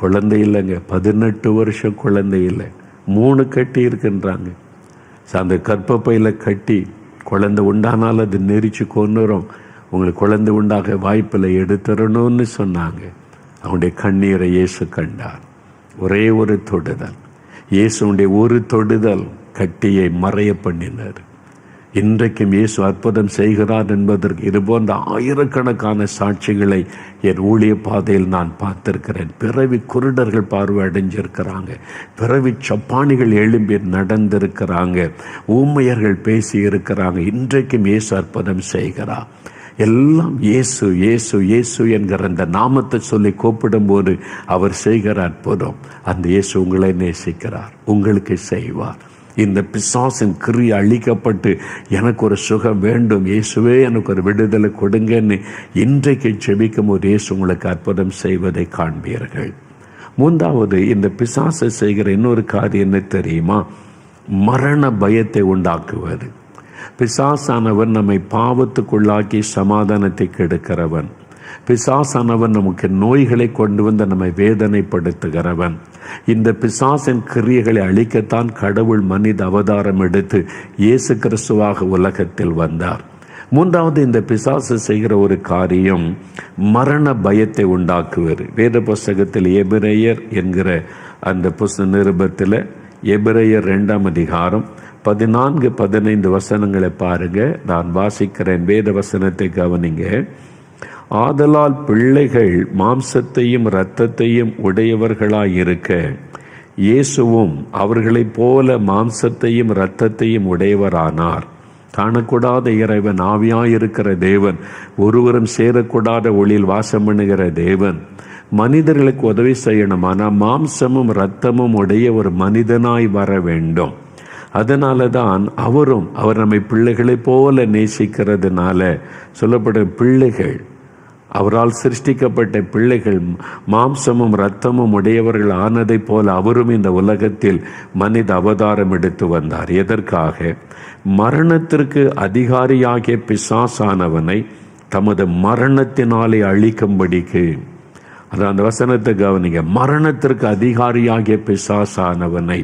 குழந்தை இல்லைங்க, 18 வருஷம் குழந்தை இல்லை, 3 கட்டி இருக்குன்றாங்க. அந்த கர்ப்பப்பையில் கட்டி குழந்தை உண்டானால் அது நெரிச்சு கொன்னுரும், உங்களுக்கு குழந்தை உண்டாக வாய்ப்பில் எடுத்துடணும்னு சொன்னாங்க. அவனுடைய கண்ணீரை இயேசு கண்டார். ஒரே ஒரு தொடுதல், இயேசுடைய ஒரு தொடுதல் கட்டியை மறைய பண்ணினார். இன்றைக்கும் இயேசு அற்புதம் செய்கிறார் என்பதற்கு இதுபோன்ற ஆயிரக்கணக்கான சாட்சிகளை என் ஊழிய பாதையில் நான் பார்த்திருக்கிறேன். பிறவி குருடர்கள் பார்வை அடைஞ்சிருக்கிறாங்க, பிறவி சப்பானிகள் எழும்பி நடந்திருக்கிறாங்க, ஊமையர்கள் பேசி இருக்கிறாங்க. இன்றைக்கும் இயேசு அற்புதம் செய்கிறார். எல்லாம் இயேசு இயேசு இயேசு என்கிற அந்த நாமத்தை சொல்லி கூப்பிடும்போது அவர் செய்கிற அற்புதம். அந்த இயேசு உங்களை நேசிக்கிறார், உங்களுக்கு செய்வார். இந்த பிசாசின் கிரியை அழிக்கப்பட்டு எனக்கு ஒரு சுகம் வேண்டும், இயேசுவே எனக்கு ஒரு விடுதலை கொடுங்கன்னு இன்றைக்கு ஜெபிக்கும் ஒரு இயேசு உங்களுக்கு அற்புதம் செய்வதை காண்பீர்கள். மூன்றாவது, இந்த பிசாசை செய்கிற இன்னொரு காரியம் என்ன தெரியுமா? மரண பயத்தை உண்டாக்குவது. பிசாசானவன் நம்மை பாவத்துக்குள்ளாக்கி சமாதானத்தை கெடுக்கிறவன். பிசாசானவன் நமக்கு நோய்களை கொண்டு வந்து நம்மை வேதனைப்படுத்துகிறவன். இந்த பிசாசின் கிரியைகளை அழிக்கத்தான் கடவுள் மனித அவதாரம் எடுத்து இயேசு கிறிஸ்துவாக உலகத்தில் வந்தார். மூன்றாவது, இந்த பிசாசு செய்கிற ஒரு காரியம் மரண பயத்தை உண்டாக்குவது. வேத புஸ்தகத்தில் எபிரேயர் என்கிற அந்த நிருபத்தில் எபிரேயர் 2ஆம் அதிகாரம் 14-15 வசனங்களை பாருங்க. நான் வாசிக்கிறேன், வேத வசனத்தை கவனிங்க. ஆதலால் பிள்ளைகள் மாம்சத்தையும் இரத்தத்தையும் உடையவர்களாயிருக்க இயேசுவும் அவர்களைப் போல மாம்சத்தையும் இரத்தத்தையும் உடையவரானார். காணக்கூடாத இறைவன், ஆவியாயிருக்கிற தேவன், ஒருவரும் சேரக்கூடாத ஒளியில் வாசம் பண்ணுகிற தேவன் மனிதர்களுக்கு உதவி செய்யணும். ஆனால் மாம்சமும் இரத்தமும் உடைய ஒரு மனிதனாய் வர வேண்டும். அதனால தான் அவர் நம்மை பிள்ளைகளைப் போல நேசிக்கிறதுனால சொல்லப்படும் பிள்ளைகள், அவரால் சிருஷ்டிக்கப்பட்ட பிள்ளைகள் மாம்சமும் இரத்தமும் உடையவர்கள் ஆனதை போல அவரும் இந்த உலகத்தில் மனித அவதாரம் எடுத்து வந்தார். எதற்காக? மரணத்திற்கு அதிகாரியாகிய பிசாசானவனை தமது மரணத்தினாலே அழிக்கும்படிக்கு. அந்த வசனத்தை கவனிங்க. மரணத்திற்கு அதிகாரியாகிய பிசாசானவனை,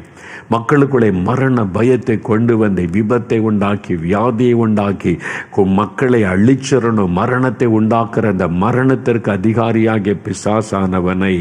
மக்களுக்குள்ளே மரண பயத்தை கொண்டு வந்து விபத்தை உண்டாக்கி வியாதியை உண்டாக்கி மக்களை அழிச்சிடணும், மரணத்தை உண்டாக்குற அந்த மரணத்திற்கு அதிகாரியாகிய பிசாசானவனை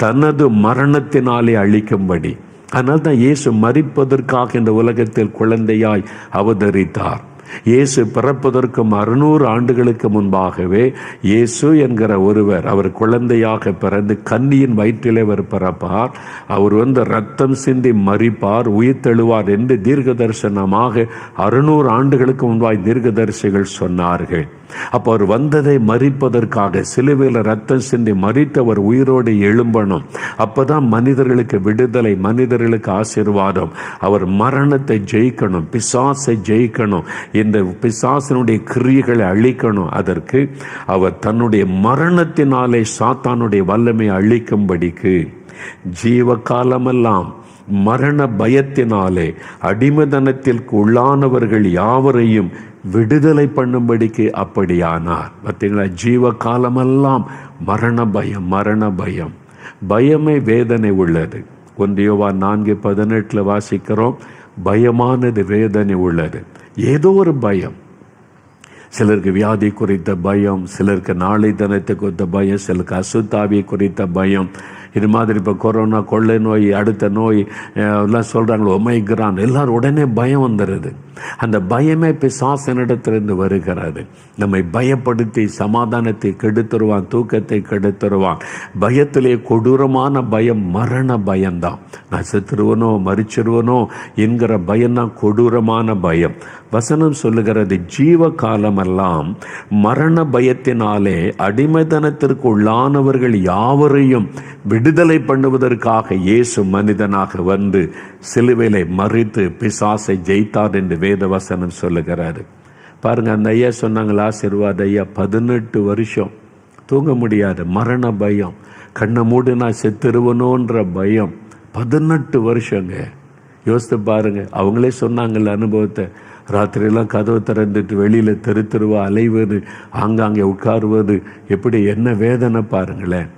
தனது மரணத்தினாலே அழிக்கும்படி. அதனால் தான் இயேசு மரிப்பதற்காக இந்த உலகத்தில் குழந்தையாய் அவதரித்தார். இயேசு பிறப்பதற்கு 600 ஆண்டுகளுக்கு முன்பாகவே இயேசு என்கிற ஒருவர், அவர் குழந்தையாக பிறந்து கன்னியின் வயிற்றிலே அவர் பிறப்பார், அவர் ரத்தம் சிந்தி மரிப்பார், உயிர் தெழுவார் என்று தீர்க்க தரிசனமாக 600 ஆண்டுகளுக்கு முன்பாய் தீர்க்கதரிசிகள் சொன்னார்கள். அப்போ அவர் வந்ததை மரிப்பதற்காக, சிலுவையில் ரத்தம் சிந்தி மரித்தவர் உயிரோடு எழும்பணும். அப்பதான் மனிதர்களுக்கு விடுதலை, மனிதர்களுக்கு ஆசீர்வாதம். அவர் மரணத்தை ஜெயிக்கணும், பிசாசை ஜெயிக்கணும், இந்த பிசாசனுடைய கிரியைகளை அழிக்கணும். அதற்கு அவர் தன்னுடைய மரணத்தினாலே சாத்தானுடைய வல்லமை அழிக்கும்படிக்கு ஜீவ காலமெல்லாம் மரண பயத்தினாலே அடிமைத்தனத்திற்கு உள்ளானவர்கள் யாவரையும் விடுதலை பண்ணும்படிக்கு அப்படியானார். பார்த்தீங்களா? ஜீவ காலமெல்லாம் மரண பயம், மரண பயம். பயமே வேதனை உள்ளது. 1 யோவான் 4:18 வாசிக்கிறோம், பயமானது வேதனை உள்ளது. ஏதோ ஒரு பயம். சிலருக்கு வியாதி குறித்த பயம், சிலருக்கு நாளை தினத்தை குறித்த பயம், சிலருக்கு அசுத்தாவியை குறித்த பயம். இது மாதிரி இப்போ கொரோனா, கொள்ளை நோய், அடுத்த நோய் எல்லாம் சொல்கிறாங்களோ, ஒமைக்ரான், எல்லாரும் உடனே பயம் வந்துடுது. அந்த பயமே பிசாசனிடத்திலிருந்து வருகிறது. நம்மை பயப்படுத்தி சமாதானத்தை கெடுத்துருவான், தூக்கத்தை கெடுத்துருவான். பயத்திலே கொடூரமான பயம் மரண பயம்தான். நான் செத்துருவனோ மறிச்சிருவனோ என்கிற பயம்தான் கொடூரமான பயம். வசனம் சொல்லுகிறது, ஜீவ காலமெல்லாம் மரண பயத்தினாலே அடிமைத்தனத்திற்கு உள்ளானவர்கள் யாவரையும் விடுதலை பண்ணுவதற்காக இயேசு மனிதனாக வந்து சிலுவையிலே மறித்து பிசாசை ஜெயித்தார் என்று வேத வசனம் சொல்லுகிறாரு. பாருங்க, அந்த ஐயா சொன்னாங்களா, ஆசீர்வாத ஐயா, 18 வருஷம் தூங்க முடியாது, மரண பயம், கண்ணை மூடினா செத்துருவனோன்ற பயம். 18 வருஷங்க. யோசித்து பாருங்க. அவங்களே சொன்னாங்கல்ல அனுபவத்தை. ராத்திரியெல்லாம் கதவு திறந்துட்டு வெளியில் தெருவா அலைவது, ஆங்காங்கே உட்காருவது, எப்படி என்ன வேதனை பாருங்களேன்.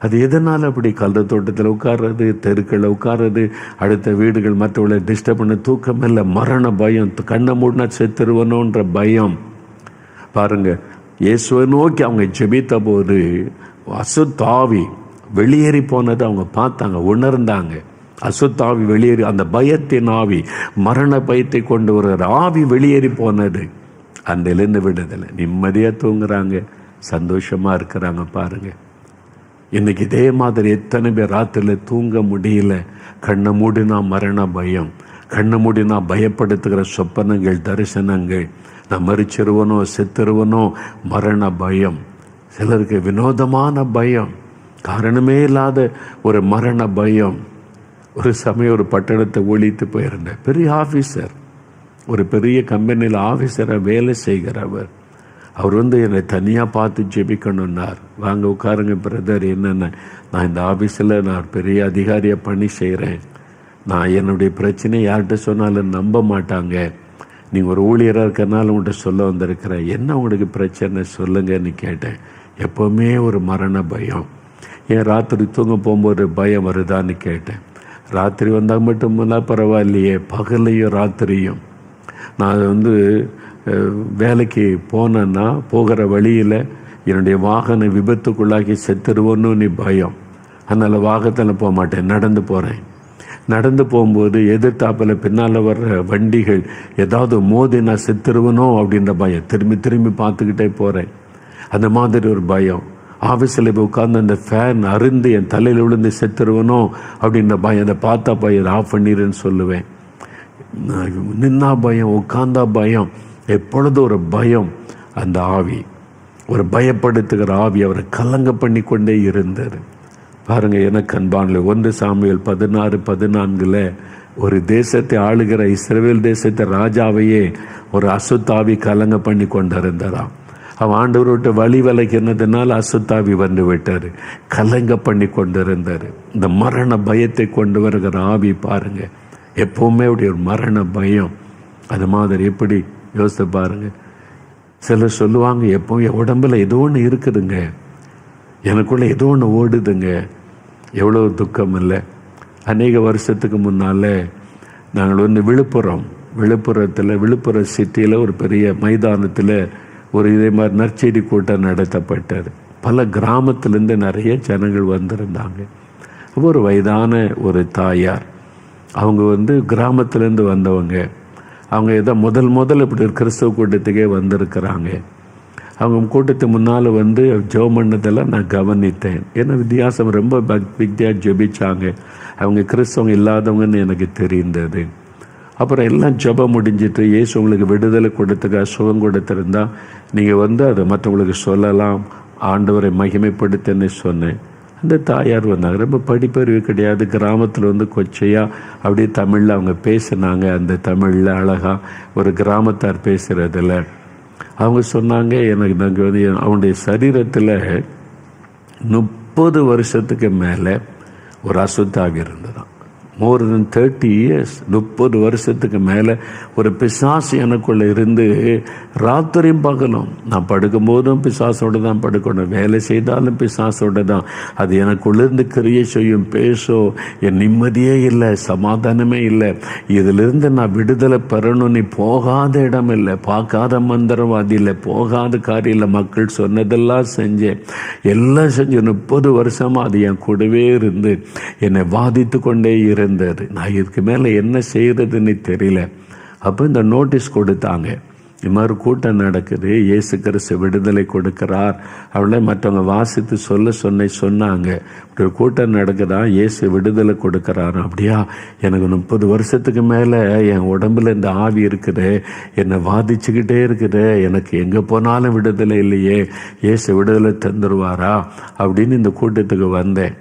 அது எதனால் அப்படி? கல்ற தோட்டத்தில் உட்கார்றது, தெருக்களில் உட்கார்றது, அடுத்த வீடுகள் மற்றவங்களை டிஸ்டர்ப் பண்ண, தூக்கம் இல்லை, மரண பயம், கண்ணை மூடினா செத்துருவனோன்ற பயம். பாருங்க, இயேசுவை நோக்கி அவங்க ஜெபித்த போது அசுத்தாவி வெளியேறி போனது அவங்க பார்த்தாங்க, உணர்ந்தாங்க. அசுத்தாவி வெளியேறி, அந்த பயத்தின் ஆவி, மரண பயத்தை கொண்டு வர்ற ஆவி வெளியேறி போனது. அன்றிலிருந்து விடுதலை, நிம்மதியாக தூங்குறாங்க, சந்தோஷமாக இருக்கிறாங்க. பாருங்க, இன்னைக்கு இதே மாதிரி எத்தனை பேர் ராத்திரியில் தூங்க முடியல. கண்ணை மூடினா மரண பயம், கண்ணை மூடினா பயப்படுத்துகிற சொப்பனங்கள், தரிசனங்கள், நான் மறிச்சிருவனோ செத்துருவனோ மரண பயம். சிலருக்கு வினோதமான பயம், காரணமே இல்லாத ஒரு மரண பயம். ஒரு சமயம் ஒரு பட்டணத்தை ஒழித்து போயிருந்தேன். பெரிய ஆஃபீஸர், ஒரு பெரிய கம்பெனியில் ஆஃபீஸராக வேலை செய்கிறவர். அவர் என்னை தனியாக பார்த்து ஜெபிக்கணுன்னார். வாங்க உட்காருங்க பிரதர், என்னென்ன, நான் இந்த ஆஃபீஸில் நான் பெரிய அதிகாரியாக பணி செய்கிறேன். நான் என்னுடைய பிரச்சனையை யார்கிட்ட சொன்னாலும் நம்ப மாட்டாங்க. நீங்கள் ஒரு ஊழியராக இருக்கிறனால உங்கள்கிட்ட சொல்ல வந்திருக்கிறேன். என்ன உங்களுக்கு பிரச்சனை சொல்லுங்கன்னு கேட்டேன். எப்போவுமே ஒரு மரண பயம். ஏன் ராத்திரி தூங்க போகும்போது பயம் வருதான்னு கேட்டேன். ராத்திரி வந்தால் மட்டும்னா பரவாயில்லையே, பகலையும் ராத்திரியும். நான் வேலைக்கு போனேன்னா போகிற வழியில் என்னுடைய வாகன விபத்துக்குள்ளாகி செத்துருவோன்னு பயம். அதனால் வாகனத்தில் போக மாட்டேன், நடந்து போகிறேன். நடந்து போகும்போது எதிர்த்தாப்பில் பின்னால் வர்ற வண்டிகள் ஏதாவது மோதி நான் செத்துருவனோ அப்படின்ற பயம். திரும்பி திரும்பி பார்த்துக்கிட்டே போகிறேன். அந்த மாதிரி ஒரு பயம். ஆஃபீஸில் போய் உட்காந்து அந்த ஃபேன் அருந்து என் தலையில் விழுந்து செத்துருவனோ அப்படின்ற பயம். அதை பார்த்தா பயம், ஆஃப் பண்ணிடுன்னு சொல்லுவேன். நின்னா பயம், உட்காந்தா பயம், எப்பொழுதும் ஒரு பயம். அந்த ஆவி, ஒரு பயப்படுத்துகிற ஆவி அவரை கலங்க பண்ணி கொண்டே இருந்தார். பாருங்கள், எனக்கு அன்பானே, 1 சாமுவேல் 16:14 ஒரு தேசத்தை ஆளுகிற இஸ்ரவேல் தேசத்தை ராஜாவையே ஒரு அசுத்தாவி கலங்க பண்ணி கொண்டிருந்தாராம். அவன் ஆண்டவர் விட்டு வழி விலகினதுனால அசுத்தாவி வந்து விட்டார், கலங்க பண்ணி கொண்டிருந்தார். இந்த மரண பயத்தை கொண்டு வருகிற ஆவி பாருங்க, எப்பவுமே அப்படி ஒரு மரண பயம். அது மாதிரி எப்படி யோசித்து பாருங்க. சிலர் சொல்லுவாங்க, எப்பவும் என் உடம்புல ஏதோ ஒன்று இருக்குதுங்க, எனக்குள்ள ஏதோ ஒன்று ஓடுதுங்க. எவ்வளோ துக்கம் இல்லை. அநேக வருஷத்துக்கு முன்னால் நாங்கள் விழுப்புரம் சிட்டியில் ஒரு பெரிய மைதானத்தில் ஒரு இதே மாதிரி நற்செய்தி கூட்டம் நடத்தப்பட்டார். பல கிராமத்திலேருந்து நிறைய ஜனங்கள் வந்திருந்தாங்க. ஒரு வயதான ஒரு தாயார், அவங்க கிராமத்திலேருந்து வந்தவங்க. அவங்க ஏதோ முதல் இப்படி ஒரு கிறிஸ்தவ கூட்டத்துக்கே வந்திருக்கிறாங்க. அவங்க கூட்டத்து முன்னால் ஜெபம் பண்ணதெல்லாம் நான் கவனித்தேன். ஏன்னா வித்தியாசம், ரொம்ப பக்தியாக ஜெபிச்சாங்க. அவங்க கிறிஸ்தவங்க இல்லாதவங்கன்னு எனக்கு தெரிந்தது. அப்புறம் எல்லாம் ஜெபம் முடிஞ்சிட்டு, இயேசு உங்களுக்கு விடுதலை கொடுத்துக்க, சுகம் கொடுத்துருந்தா நீங்கள் அதை மற்றவங்களுக்கு சொல்லலாம், ஆண்டவரை மகிமைப்படுத்தன்னு சொன்னேன். அந்த தாயார் வந்தாங்க. ரொம்ப படிப்பறிவு கிடையாது, கிராமத்தில் கொச்சையாக அப்படியே தமிழில் அவங்க பேசினாங்க. அந்த தமிழில் அழகாக ஒரு கிராமத்தார் பேசுகிறதில்ல அவங்க சொன்னாங்க, எனக்கு நாங்கள் அவனுடைய சரீரத்தில் 30 வருஷத்துக்கு மேலே ஒரு அசுத்தாவி இருந்ததான். மோர் தென் 30 இயர்ஸ், 30 வருஷத்துக்கு மேலே ஒரு பிசாசு எனக்குள்ளே இருந்து ராத்திரியும் பகலும், நான் படுக்கும்போதும் பிசாசோடு தான் படுக்கணும், வேலை செய்தாலும் பிசாசோடு தான். அது எனக்குள்ளேருந்து கிரியை செய்யும், பேசும். என் நிம்மதியே இல்லை, சமாதானமே இல்லை. இதிலிருந்து நான் விடுதலை பெறணும். நீ போகாத இடம் இல்லை, பார்க்காத மந்திரவாதி இல்லை, போகாத காரியம் இல்லை. மக்கள் சொன்னதெல்லாம் செஞ்சேன், எல்லாம் செஞ்சு 30 வருஷமாக அது என் கூடவே இருந்து என்னை பாதித்து கொண்டே இருந்தது. நான் இதுக்கு மேலே என்ன செய்யறதுன்னு தெரியல. அப்போ இந்த நோட்டீஸ் கொடுத்தாங்க, இது மாதிரி கூட்டம் நடக்குது, இயேசு கிறிஸ்து விடுதலை கொடுக்கிறார். அவளை மற்றவங்க வாசித்து சொன்னாங்க, இப்படி ஒரு கூட்டம் நடக்குதா, இயேசு விடுதலை கொடுக்கிறார். அப்படியா, எனக்கு 30 வருஷத்துக்கு மேலே என் உடம்புல இந்த ஆவி இருக்குது, என்னை வாதிச்சுக்கிட்டே இருக்குது, எனக்கு எங்கே போனாலும் விடுதலை இல்லையே, இயேசு விடுதலை தந்துடுவாரா அப்படின்னு இந்த கூட்டத்துக்கு வந்தேன்.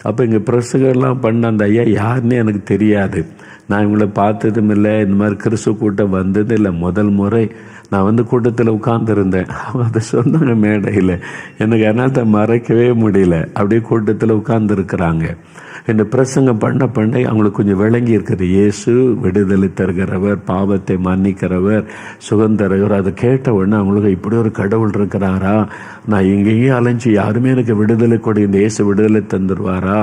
அப்போ இங்கே பிரசங்கெல்லாம் பண்ண அந்த ஐயா யாருன்னு எனக்கு தெரியாது. நான் இவங்களை பார்த்ததும் இல்லை, இந்த மாதிரி கிறிஸ்துவ கூட்டம் வந்தது இல்லை, முதல் முறை நான் கூட்டத்தில் உட்கார்ந்துருந்தேன். அவங்க அதை சொன்னாங்க மேடையில், எனக்கு என்னத்தை மறைக்கவே முடியல. அப்படியே கூட்டத்தில் உட்கார்ந்துருக்குறாங்க. இந்த பிரசங்கம் பண்ண அவங்களுக்கு கொஞ்சம் விளங்கி இருக்குது. இயேசு விடுதலை தருகிறவர், பாவத்தை மன்னிக்கிறவர், சுகந்தரவர். அதை கேட்ட உடனே அவங்களுக்கு இப்படி ஒரு கடவுள் இருக்கிறாரா, நான் எங்கேயும் அலைஞ்சி யாருமே எனக்கு விடுதலை கொடு, இந்த இயேசு விடுதலை தந்துடுவாரா?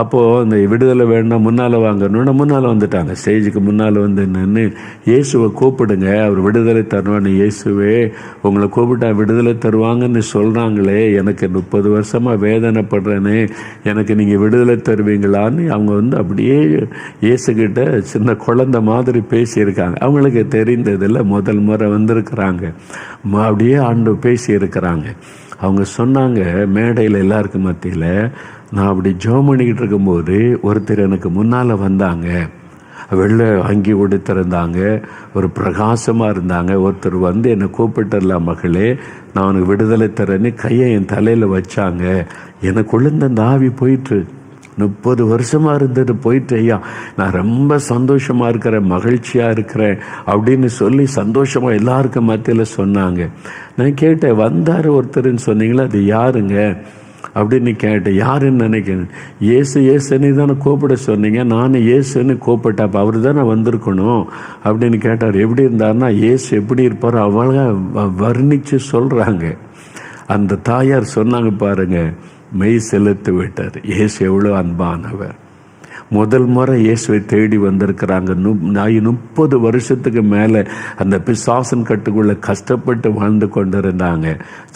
அப்போது இந்த விடுதலை வேணும்னா முன்னால் வாங்கணுன்னா முன்னால் வந்துட்டாங்க. ஸ்டேஜுக்கு முன்னால் வந்து நின்று இயேசுவை கூப்பிடுங்க, அவர் விடுதலை தருவான்னு. இயேசுவே உங்களை கூப்பிட்டா விடுதலை தருவாங்கன்னு சொல்கிறாங்களே, எனக்கு 30 வருஷமாக வேதனைப்படுறேனே, எனக்கு நீங்கள் விடுதலை தருவீங்களான்னு அவங்க வந்து அப்படியே இயேசுக்கிட்ட சின்ன குழந்தை மாதிரி பேசியிருக்காங்க. அவங்களுக்கு தெரிந்ததில்லை, முதல் முறை வந்திருக்கிறாங்க, அப்படியே ஆண்டு பேசியிருக்கிறாங்க. அவங்க சொன்னாங்க மேடையில் எல்லாருக்கும் மத்தியில், நான் அப்படி ஜெபம் பண்ணிக்கிட்டு இருக்கும்போது ஒருத்தர் எனக்கு முன்னால் வந்தாங்க, வெள்ளை அங்கி உடுத்திருந்தாங்க, ஒரு பிரகாசமாக இருந்தாங்க. ஒருத்தர் வந்து என்னை கூப்பிட்டுடல, மகளே நான் உனக்கு விடுதலை தரேன்னு கையை என் தலையில் வச்சாங்க. எனக்குள்ள இந்த ஆவி போயிட்டு 30 வருஷமாக இருந்தது போயிட்டு, ஐயா நான் ரொம்ப சந்தோஷமாக இருக்கிறேன், மகிழ்ச்சியாக இருக்கிறேன் அப்படின்னு சொல்லி சந்தோஷமாக எல்லாருக்கும் மத்தியில் சொன்னாங்க. நான் கேட்டேன், வந்தார் ஒருத்தருன்னு சொன்னீங்களா, அது யாருங்க அப்படின்னு கேட்டேன். யாருன்னு நினைக்கிறேன், இயேசுன்னு தானே கூப்பிட சொன்னீங்க, நானும் இயேசுன்னு கூப்பிட்டேன், அப்போ அவர் தானே வந்திருக்கணும் அப்படின்னு கேட்டார். எப்படி இருந்தாருன்னா, இயேசு எப்படி இருப்பாரோ அவளை வர்ணித்து சொல்கிறாங்க. அந்த தாயார் சொன்னாங்க பாருங்க, மெய் செலுத்து விட்டார். இயேசு எவ்வளோ அன்பானவர். முதல் முறை இயேசுவை தேடி வந்திருக்கிறாங்க. 30 வருஷத்துக்கு மேலே அந்த பிசாசன் கட்டுக்குள்ள கஷ்டப்பட்டு வாழ்ந்து கொண்டிருந்தாங்க.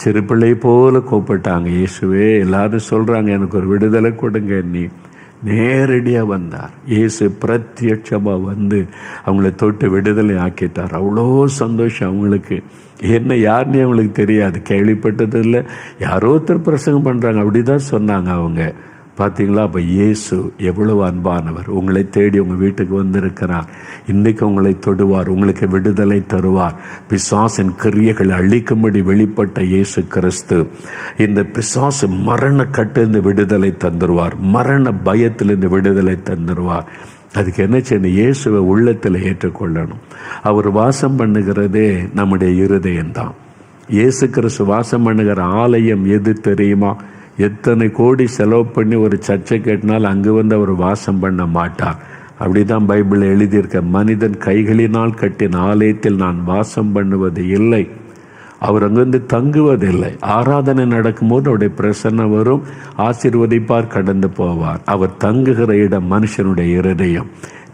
சிறு பிள்ளை போல கூப்பிட்டாங்க, இயேசுவே. எல்லாரும் சொல்கிறாங்க எனக்கு ஒரு விடுதலை கொடுங்க. நீ நேரடியாக வந்தார். இயேசு பிரத்யட்சமாக வந்து அவங்கள தொட்டு விடுதலை ஆக்கிட்டார். அவ்வளோ சந்தோஷம் அவங்களுக்கு. என்ன யாருன்னு அவங்களுக்கு தெரியாது, கேள்விப்பட்டது இல்லை. யாரோ ஒருத்தர் பிரசங்கம் பண்ணுறாங்க அப்படி தான் சொன்னாங்க அவங்க. பார்த்தீங்களா? அப்போ இயேசு எவ்வளவு அன்பானவர். உங்களை தேடி உங்கள் வீட்டுக்கு வந்திருக்கிறார். இன்றைக்கு உங்களை தொடுவார், உங்களுக்கு விடுதலை தருவார். பிசாசின் கிரியைகளை அழிக்கும்படி வெளிப்பட்ட இயேசு கிறிஸ்து இந்த பிசாசு மரண கட்டிலிருந்து விடுதலை தந்துடுவார், மரண பயத்திலிருந்து விடுதலை தந்துடுவார். அதுக்கு என்ன செய்யணும்? இயேசுவை உள்ளத்தில் ஏற்றுக்கொள்ளணும். அவர் வாசம் பண்ணுகிறதே நம்முடைய இருதயம்தான். இயேசு கிறிஸ்து வாசம் பண்ணுகிற ஆலயம் எது தெரியுமா? எத்தனை கோடி செலவு பண்ணி ஒரு சர்ச்சை கட்டினால் அங்கு வந்து அவர் வாசம் பண்ண மாட்டார். அப்படிதான் பைபிளில் எழுதியிருக்க, மனிதன் கைகளினால் கட்டின ஆலயத்தில் நான் வாசம் பண்ணுவது இல்லை. அவர் அங்கிருந்து தங்குவதில்லை. ஆராதனை நடக்கும்போது அவருடைய பிரசன்னம் வரும், ஆசீர்வதிப்பார், கடந்து போவார். அவர் தங்குகிற இடம் மனுஷனுடைய இருதயம்.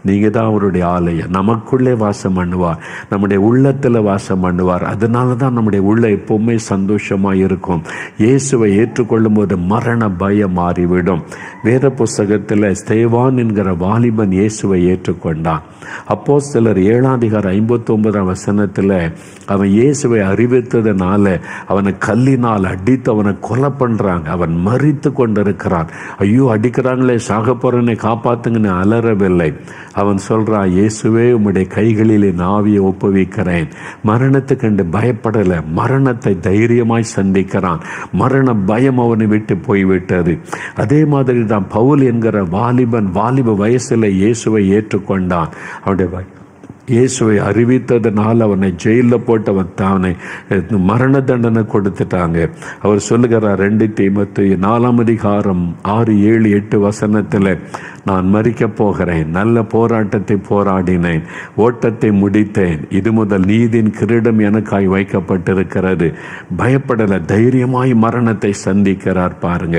நீங்கள் தான் அவருடைய ஆலயம். நமக்குள்ளே வாசம் பண்ணுவார், நம்முடைய உள்ளத்தில் வாசம் பண்ணுவார். அதனால தான் நம்முடைய உள்ள எப்பவுமே சந்தோஷமாக இருக்கும். இயேசுவை ஏற்றுக்கொள்ளும் போது மரண பயம் மாறிவிடும். வேத புஸ்தகத்தில் ஸ்தேவான் என்கிற வாலிபன் இயேசுவை ஏற்றுக்கொண்டான். அப்போஸ்தலர் 7:59 அவன் இயேசுவை அறிவித்ததுனால அவனை கல்லினால் அடித்து அவனை கொலை பண்ணுறாங்க. அவன் மரித்து கொண்டிருக்கிறான். ஐயோ அடிக்கிறாங்களே, சாக போறனை காப்பாத்துங்கன்னு அலறவில்லை. அவன் சொல்றான், இயேசுவே உம்முடைய கைகளில் என் ஆவியை ஒப்புவிக்கிறேன். மரணத்தை கண்டு பயப்படலை, மரணத்தை தைரியமாய் சந்திக்கிறான். மரண பயம் அவனை விட்டு போய்விட்டது. அதே மாதிரி தான் பவுல் என்கிற வாலிபன் வாலிப வயசில் இயேசுவை ஏற்றுக்கொண்டான். அவனுடைய இயேசுவை அறிவித்ததனால் அவனை ஜெயிலில் போட்டு அவனை மரண தண்டனை கொடுத்துட்டாங்க. அவர் சொல்லுகிறார் 2 தீமோத்தேயு 4:6-7-8 நான் மரிக்கப் போகிறேன், நல்ல போராட்டத்தை போராடினேன், ஓட்டத்தை முடித்தேன், இது முதல் நீதியின் கிரீடம் எனக்காய் வைக்கப்பட்டிருக்கிறது. பயப்படலை, தைரியமாய் மரணத்தை சந்திக்கிறார். பாருங்க,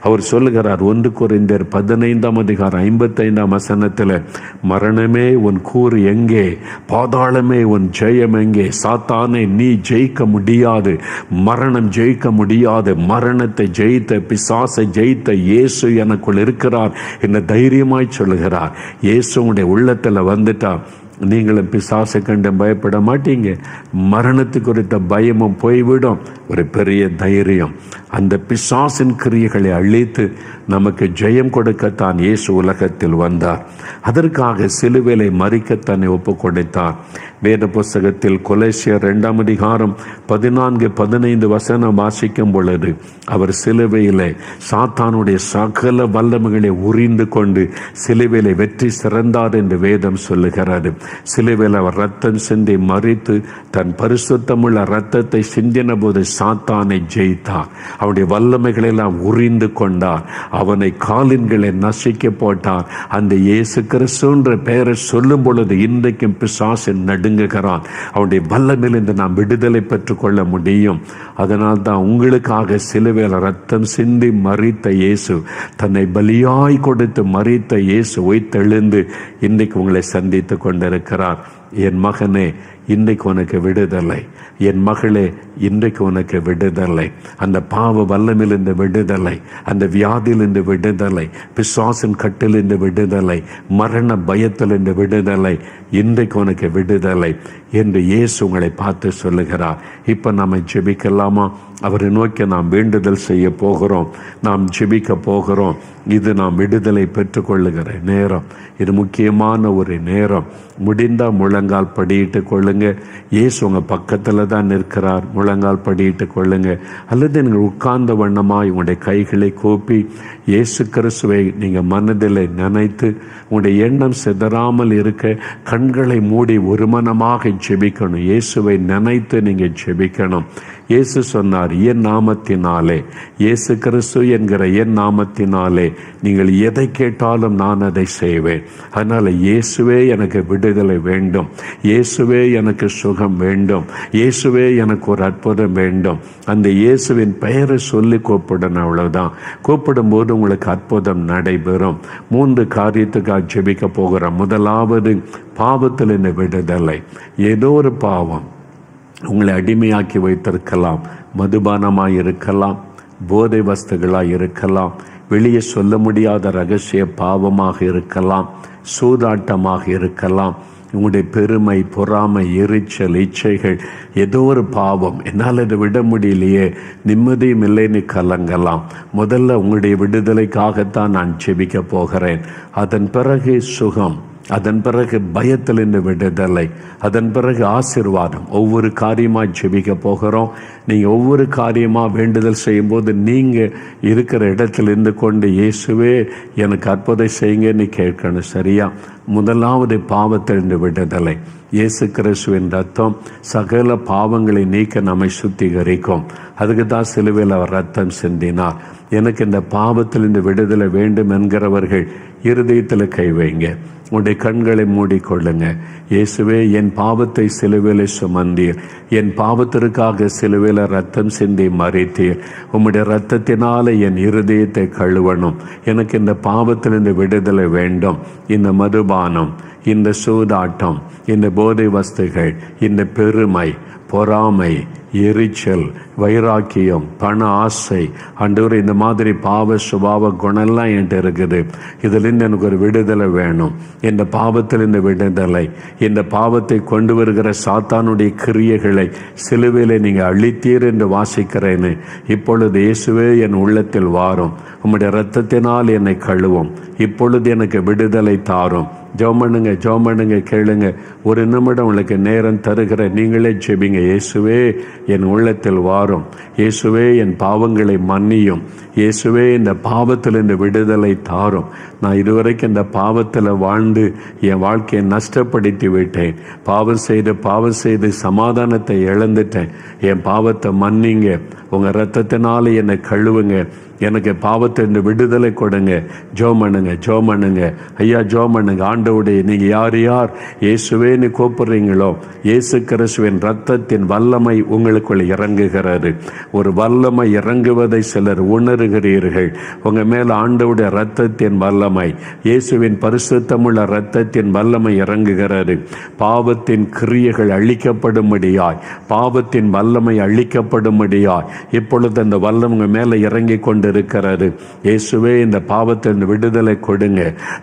அவர் சொல்லுகிறார் 1 கொரிந்தியர் 15:55 மரணமே உன் கூறு எங்கே, பாதாளமே உன் ஜெயம் எங்கே? சாத்தானே நீ ஜெயிக்க முடியாது, மரணம் ஜெயிக்க முடியாது. மரணத்தை ஜெயித்த, பிசாசை ஜெயித்த இயேசு எனக்குள் இருக்கிறார் என்ன தைரியமாய் சொல்லுகிறார். இயேசு உடைய உள்ளத்தில் வந்துட்டா நீங்களும் பிசாசை கண்டு பயப்பட மாட்டீங்க. மரணத்து குறித்த பயமும் போய்விடும். ஒரு பெரிய தைரியம். அந்த பிசாசின் கிரியைகளை அழித்து நமக்கு ஜெயம் கொடுக்கத்தான் இயேசு உலகத்தில் வந்தார். அதற்காக சிலுவையிலே மரிக்க தன்னை ஒப்பு கொடுத்தார். வேத புஸ்தகத்தில் கொலோசியர் 2:14-15 வாசிக்கும் பொழுது அவர் சிலுவையிலே சாத்தானுடைய சகல வல்லமைகளை உரிந்து கொண்டு சிலுவையிலே வெற்றி சிறந்தார் என்று வேதம் சொல்லுகிறது. சிலுவையில் அவர் ரத்தம் சிந்தி மறித்து தன் பரிசுத்தமுள்ள ரத்தத்தை சிந்தின போது சாத்தானை ஜெயித்தார். அவனுடைய வல்லமைகளை எல்லாம் உறிந்து கொண்டார். அவனை காலின்களை நசுக்கி போட்டார். அந்த இயேசு கிறிஸ்துன்ற பெயரை சொல்லும் பொழுது இன்றைக்கும் பிசாசு நடுங்குகிறான். அவனுடைய வல்லமையிலிருந்து நாம் விடுதலை பெற்றுக்கொள்ள முடியும். அதனால் தான் உங்களுக்காக சிலுவையில் ரத்தம் சிந்தி மறித்த இயேசு, தன்னை பலியாய் கொடுத்து மறித்த இயேசு உயிர்த்தெழுந்து இன்றைக்கு உங்களை சந்தித்து கொண்டிருக்கிறார். என் மகனே, இன்றைக்கு உனக்கு விடுதலை. என் மகளே, இன்றைக்கு உனக்கு விடுதலை. அந்த பாவ வல்லமிலிருந்து விடுதலை, அந்த வியாதியிலிருந்து விடுதலை, பிசாசின் கட்டிலிருந்து விடுதலை, மரண பயத்திலிருந்து விடுதலை. இன்றைக்கு உனக்கு விடுதலை என்று இயேசு உங்களை பார்த்து சொல்லுகிறார். இப்போ நாம் ஜெபிக்கலாமா? அவரை நோக்கி நாம் வேண்டுதல் செய்ய போகிறோம். நாம் ஜெபிக்க போகிறோம். இது நாம் விடுதலை பெற்றுக்கொள்ளுகிற நேரம். இது முக்கியமான ஒரு நேரம். முடிந்தால் முழங்கால் படியிட்டு கொள்ளுங்க. இயேசு உங்கள் பக்கத்தில் தான் நிற்கிறார். முழங்கால் படியிட்டு கொள்ளுங்க. அல்லது நீங்கள் உட்கார்ந்த வண்ணமாய் உங்களுடைய கைகளை கூப்பி இயேசு கிறிஸ்துவை நீங்கள் மனதில் நினைத்து உங்களுடைய எண்ணம் சிதறாமல் இருக்க கண்களை மூடி ஒருமனமாக ஜெபிக்கணும். இயேசுவை நினைத்து நீங்கள் ஜெபிக்கணும். இயேசு சொன்னார், என் நாமத்தினாலே, இயேசு கிறிஸ்து என்கிற என் நாமத்தினாலே நீங்கள் எதை கேட்டாலும் நான் அதை செய்வேன். அதனால் இயேசுவே எனக்கு விடுதலை வேண்டும், இயேசுவே எனக்கு சுகம் வேண்டும், இயேசுவே எனக்கு ஒரு அற்புதம் வேண்டும். அந்த இயேசுவின் பெயரை சொல்லி கூப்பிடணும். அவ்வளவுதான். கூப்பிடும்போது உங்களுக்கு அற்புதம் நடைபெறும். 3 காரியத்துக்காக ஜெபிக்க போகிறோம். முதலாவது, பாவத்தில் இந்த விடுதலை. ஏதோ ஒரு பாவம் உங்களை அடிமையாக்கி வைத்திருக்கலாம். மதுபானமாக இருக்கலாம், போதை வஸ்துகளாக இருக்கலாம், வெளியே சொல்ல முடியாத ரகசிய பாவமாக இருக்கலாம், சூதாட்டமாக இருக்கலாம், உங்களுடைய பெருமை, பொறாமை, எரிச்சல், இச்சைகள், ஏதோ ஒரு பாவம். என்னால் இதை விட முடியலையே, நிம்மதியும் இல்லைன்னு கலங்கலாம். முதல்ல உங்களுடைய விடுதலைக்காகத்தான் நான் ஜெபிக்க போகிறேன். அதன் பிறகு சுகம், அதன் பிறகு பயத்திலிருந்து விடுதலை, அதன் பிறகு ஆசீர்வாதம். ஒவ்வொரு காரியமாக ஜெபிக்க போகிறோம். நீங்கள் ஒவ்வொரு காரியமாக வேண்டுதல் செய்யும்போது நீங்கள் இருக்கிற இடத்துல இருந்து கொண்டு இயேசுவே எனக்கு அற்புதம் செய்யுங்கன்னு கேட்கணும். சரியா? முதலாவது பாவத்திலிருந்து விடுதலை. இயேசு கிறிஸ்துவின் ரத்தம் சகல பாவங்களை நீக்க நம்மை சுத்திகரிக்கும். அதுக்கு தான் சிலுவையில் அவர் ரத்தம் சிந்தினார். எனக்கு இந்த பாவத்திலிருந்து விடுதலை வேண்டும் என்கிறவர்கள் இருதயத்தில் கை வைங்க. உங்களுடைய கண்களை மூடிக்கொள்ளுங்க. இயேசுவே, என் பாவத்தை சிலுவையிலே சுமந்தீர், என் பாவத்திற்காக சிலுவையில் ரத்தம் சிந்தி மறித்தீர். உம்முடைய ரத்தத்தினால என் இருதயத்தை கழுவணும். எனக்கு இந்த பாவத்திலிருந்து விடுதலை வேண்டும். இந்த மதுபானம், இந்த சூதாட்டம், இந்த போதை வஸ்துகள், இந்த பெருமை, பொறாமை, எரிச்சல், வைராக்கியம், பண ஆசை, ஆண்டவரே, இந்த மாதிரி பாவ சுபாவ குணம்லாம் என்கிட்ட இருக்குது. இதிலிருந்து எனக்கு ஒரு விடுதலை வேணும். இந்த பாவத்தில் இந்த விடுதலை, இந்த பாவத்தை கொண்டு வருகிற சாத்தானுடைய கிரியைகளை சிலுவையிலே நீங்கள் அழித்தீர் என்று வாசிக்கிறேன்னு. இப்பொழுது இயேசுவே என் உள்ளத்தில் வாரும், உம்முடைய இரத்தத்தினால் என்னை கழுவும். இப்பொழுது எனக்கு விடுதலை தாரும். ஜெபம் பண்ணுங்க, கேளுங்க. ஒரு நிமிடம் உங்களுக்கு நேரம் தருகிற. நீங்களே ஜெபிங்க. இயேசுவே என் உள்ளத்தில் வாரும், இயேசுவே என் பாவங்களை மன்னியும், இயேசுவே இந்த பாவத்தில் இந்த விடுதலை தாரும். நான் இதுவரைக்கும் இந்த பாவத்தில் வாழ்ந்து என் வாழ்க்கையை நஷ்டப்படுத்தி விட்டேன். பாவம் செய்து சமாதானத்தை இழந்துட்டேன். என் பாவத்தை மன்னிங்க, உங்கள் இரத்தத்தினால என்னை கழுவுங்க, எனக்கு பாவத்தை இந்த விடுதலை கொடுங்க. ஜெபம் பண்ணுங்க ஐயா, ஜெபம் பண்ணுங்க. ஆண்டவரே, நீங்கள் யார் இயேசுவேன்னு கூப்பிடுறீங்களோ, இயேசு கிறிஸ்துவின் இரத்தத்தின் வல்லமை உங்களுக்குள் இறங்குகிறது. ஒரு வல்லமை இறங்குவதை சிலர் உணர்கிறீர்கள். உங்கள் மேல் ஆண்டவருடைய இரத்தத்தின் வல்லமை, இயேசுவின் பரிசுத்தமுள்ள இரத்தத்தின் வல்லமை இறங்குகிறது. பாவத்தின் கிரியைகள் அழிக்கப்படும்படியாய், பாவத்தின் வல்லமை அழிக்கப்படும்படியாய் இப்பொழுது அந்த வல்லமை உங்கள் மேலே இறங்கி கொண்டு இருக்கிறது. இயேசுவே, இந்த பாவத்தின் விடுதலை கொடுங்க.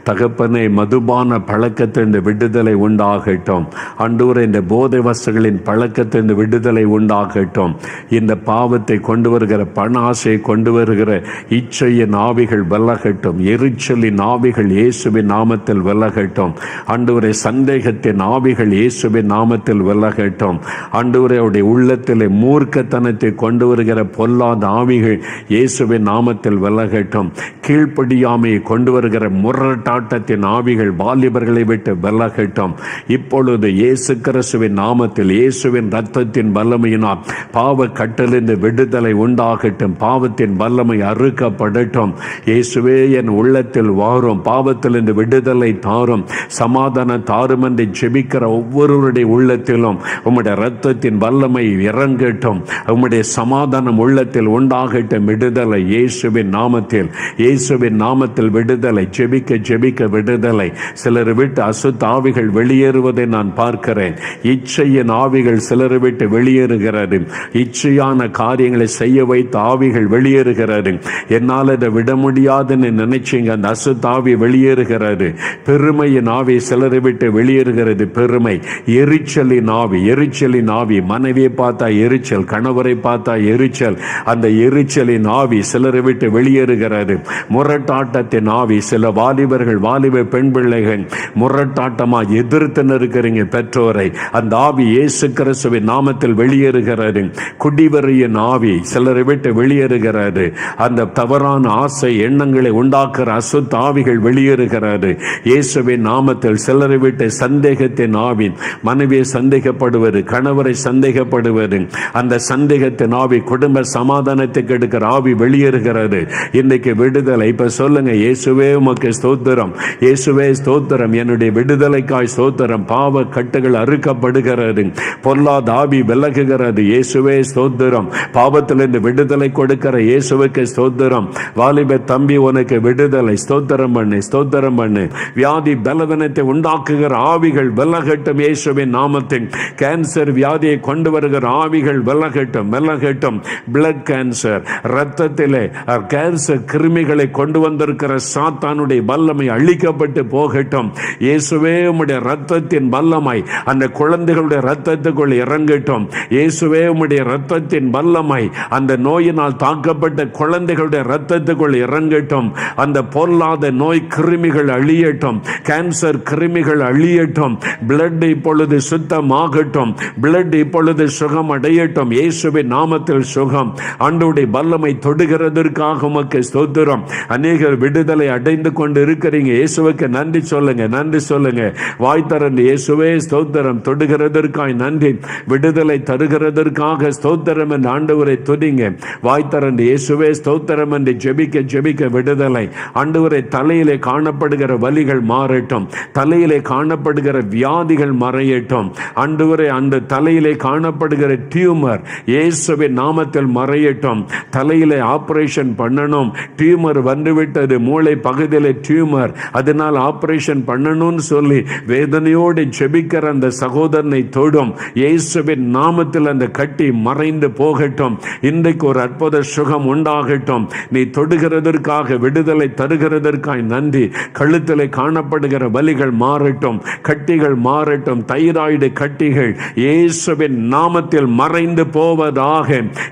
தகப்பனே, மதுபான பழக்கத்தின் விடுதலை உண்டாகட்டும். ஆண்டவரே, இந்த போதை வஸ்துகளின் பழக்கத்தின் விடுதலை உண்டாகட்டும். இந்த பாவத்தை கொண்டு வருகிற பண ஆசையை கொண்டு வருகிற இச்சையின் ஆவிகள் விலகட்டும். எரிச்சலின் ஆவிகள் இயேசுவின் நாமத்தில் விலகட்டும். ஆண்டவரே, சந்தேகத்தின் ஆவிகள் இயேசுவின் நாமத்தில் விலகட்டும். ஆண்டவரே, அவருடைய உள்ளத்திலே மூர்க்கத்தனத்தை கொண்டு வருகிற பொல்லாத ஆவிகள் இயேசுவின் நாமத்தில் விலகட்டும். கீழ்ப்படியாமையை கொண்டு வருகிற முரட்டாட்டத்தின் ஆவிகள் வாலிபர்களை விட்டு விலகட்டும். இப்பொழுது இயேசு கிறிஸ்துவின் நாமத்தில், இயேசுவின் இரத்தத்தின் வல்லமையினால் பாவ கட்டலிருந்து விடுதலை உண்டாகட்டும். பாவத்தின் வல்லமை அறுக்கப்படட்டும். இயேசுவே, என் உள்ளத்தில் வாரும், பாவத்திலிருந்து விடுதலை தாரும், சமாதானம் தாரும் என்று ஜெபிக்கிற ஒவ்வொருவருடைய உள்ளத்திலும் உம்முடைய இரத்தத்தின் வல்லமை இறங்கட்டும். உம்முடைய சமாதானம் உள்ளத்தில் உண்டாகட்டும். விடுதலை இயேசுவின் நாமத்தில், இயேசுவின் நாமத்தில் விடுதலை. ஜெபிக்க ஜெபிக்க விடுதலை. சிலர் விட்டு அசுத்த ஆவிகள் வெளியேறுவதை நான் பார்க்கிறேன். இச்சையின் ஆவிகள் சிலர் விட்டு வெளியேறுகிறது. இச்சையான காரியங்களை செய்ய வைத்த ஆவிகள் வெளியேறுகிறது. என்னால் இதை விட முடியாதுன்னு நினைச்சீங்க, அந்த அசுத்த ஆவி வெளியேறுகிறது. பெருமையின் ஆவி சிலரை விட்டு வெளியேறுகிறது. பெருமை, எரிச்சலின் ஆவி, எரிச்சலின் ஆவி. மனைவியை பார்த்தா எரிச்சல், கணவரை பார்த்தா எரிச்சல். அந்த எரிச்சலின் ஆவி சிலரை விட்டு வெளியேறுகிறது. முரட்டாட்டத்தின் ஆவி, சில வாலிபர்கள், வாலிப பெண் பிள்ளைகள் முரட்டாட்டமா எதிர்த்து நிற்கிறீங்க பெற்றோரை. அந்த ஆவி இயேசு கிறிஸ்துவின் நாமத்தில் வெளியேறுகிறது. குடிவெறியின் ஆவி சிலரை விட்டு வெளியேறுகிறது. அந்த தவறான ஆசை எண்ணங்களை உண்டாக்குற அசுத்த ஆவிகள் வெளியேறுகிறது இயேசுவின் நாமத்தில். சிலரை விட்டு சந்தேகத்தின் ஆவி, மனைவியை சந்தேகப்படுவது, கணவரை சந்தேகப்படுவது, அந்த சந்தேகத்தின் ஆவி, குடும்ப சமாதானத்துக்கு எடுக்கிற ஆவி வெளியேறுகிறது. இன்னைக்கு விடுதலை. இப்ப சொல்லுங்க, இயேசுவே உமக்கு ஸ்தோத்திரம், இயேசுவே ஸ்தோத்திரம், என்னுடைய விடுதலைக்காய் ஸ்தோத்திரம். பாவ கட்டுகள் அறுக்கப்படுகிறது, பொல்லாத ஆவி விலகுகிறது. இயேசுவே ஸ்தோத்திரம். பாவத்திலிருந்து விடுதலை கொடுக்கிற இயேசுவுக்கு ஸ்தோத்திரம். வாலிப தம்பி, உனக்கு விடுதலை. ஸ்தோத்திரம் பண்ணு, ஸ்தோத்திரம் பண்ணு. வியாதி பலவீனத்தை உண்டாக்குகிற ஆவிகள் விலகட்டும் இயேசுவின் நாமத்தில். கேன்சர் வியாதியை கொண்டு வருகிற ஆவிகள் விலகட்டும், விலகட்டும். பிளட் கேன்சர், இரத்தத்திலே கேன்சர் கிருமிகளை கொண்டு வந்திருக்கிற சாத்தானுடைய வல்லமை அழிக்கப்பட்டு போகட்டும். இயேசுவே உம்முடைய இரத்தத்தின் வல்லமை அந்த குழந்தைகளுடைய இரத்தத்துக்குள் இறங்கட்டும். இயேசுவே உம்முடைய இரத்தத்தின் வல்லமை அந்த நோயினால் தாக்கப்பட்ட குழந்தைகளுடைய இரத்தத்துக்குள் இறங்கட்டும். அந்த பொல்லாத நோய் கிருமிகள் அழியட்டும், கேன்சர் கிருமிகள் அழியட்டும். பிளட் இப்பொழுது சுத்தமாகட்டும், பிளட் இப்பொழுது சுகம் அடையட்டும். இயேசுவின் நாமத்தில் சுகம். ஆண்டவருடைய வல்லமை தொடுகிறதற்காக உமக்கு ஸ்தோத்திரம். அநேகர் விடுதலை அடைந்து கொண்டு இருக்கிறீங்க. இயேசுவுக்கு நன்றி சொல்லுங்க, நன்றி சொல்லுங்க. வாய் திறந்து இயேசுவே ஸ்தோத்திரம், தொடுகிறதற்காய் நன்றி, விடுதலை தருகிறதற்காக ஸ்தோத்திரம் என்று ஆண்டவரை துதிங்க. வாய் திறந்து இயேசுவே ஸ்தோத்திரம் என்று ஜெபிக்க ஜெபிக்க விடுதலை. ஆண்டவரை, தலையிலே காணப்படுகிற வலிகள் மாறட்டும், தலையிலே காணப்படுகிற வியாதிகள் மறையட்டும். ஆண்டவரை, அந்த தலையிலே காணப்படுகிற டியூமர் இயேசுவின் நாமத்தில் மறையட்டும். தலையிலே ஆபரேஷன் பண்ணணும், டியூமர் வந்துவிட்டது, மூளை பகுதியில் டியூமர், அதனால் ஆபரேஷன் பண்ணணும்னு சொல்லி வேதனையோடு ஜெபிக்கிற அந்த சகோதரனை தொடும் இயேசுவின் நாமத்தில் அந்த கட்டி மறைந்து போகட்டும். இன்றைக்கு ஒரு அற்புத சுகம் உண்டாகட்டும். நீ தொடுகிறதற்காக, விடுதலை தருகிறதற்காக நன்றி. கழுத்திலே காணப்படுகிற வலிகள் மாறட்டும், கட்டிகள் மாறட்டும். தைராய்டு கட்டிகள் இயேசுவின் நாமத்தில் மறைந்து போவதாக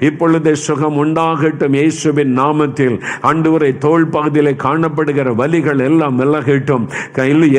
இப்பொழுது சுகம் உண்டாகட்டும் இயேசுவின் நாமத்தில். ஆண்டவரே, தோள் பகுதியிலே காணப்படுகிற வலிகள் எல்லாம் விலகட்டும்.